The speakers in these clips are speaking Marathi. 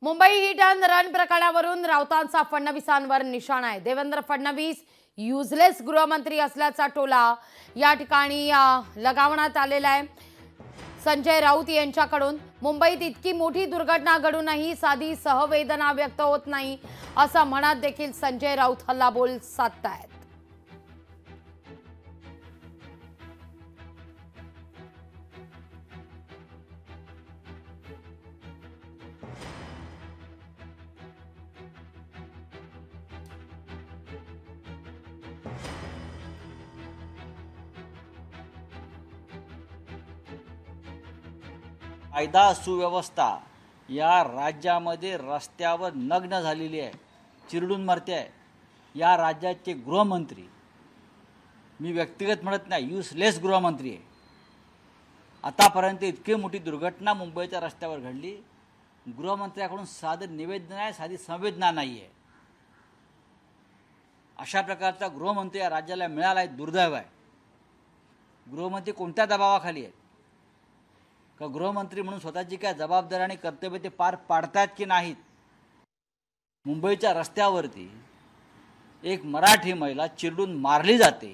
मुंबई हिट अँड रन प्रकरणावरून राऊतांचा फडणवीसांवर निशाणा आहे। देवेंद्र फडणवीस युजलेस गृहमंत्री असल्याचा टोला या ठिकाणी लगावण्यात आलेला आहे। संजय राऊत यांच्याकडून मुंबईत इतकी मोठी दुर्घटना घडूनही साधी सहवेदना व्यक्त होत नाही असं म्हणत देखील संजय राऊत हल्लाबोल साधतायत। कायदा सुव्यवस्था या राज्यामध्ये रस्त्यावर नग्न झालेली आहे, चिरडून मरते आहे। या राज्याचे गृहमंत्री, मी व्यक्तिगत म्हणत नाही, युजलेस गृहमंत्री आहे। आतापर्यंत इतकी मोठी दुर्घटना मुंबईच्या रस्त्यावर घडली, गृहमंत्र्याकडून साधं निवेदन आहे, साधी संवेदना नाही आहे। अशा प्रकारचा गृहमंत्री या राज्याला मिळाला आहे, दुर्दैव आहे। गृहमंत्री कोणत्या दबावाखाली आहेत का गृहमंत्री म्हणून स्वतःची काय जबाबदारी आणि कर्तव्य ते पार पाडतात की नाहीत? मुंबईच्या रस्त्यावरती एक मराठी महिला चिरडून मारली जाते,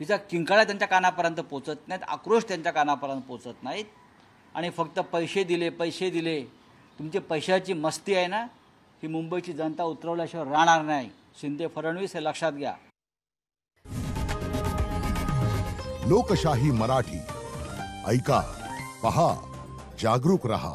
तिचा किंकाळ्या त्यांच्या कानापर्यंत पोचत नाहीत, आक्रोश त्यांच्या कानापर्यंत पोचत नाहीत आणि फक्त पैसे दिले, तुमची पैशाची मस्ती आहे ना, ही मुंबईची जनता उतरवल्याशिवाय राहणार नाही। शिंदे फडणवीस हे लक्षात घ्या। लोकशाही मराठी ऐका, पहा, जागरूक रहा।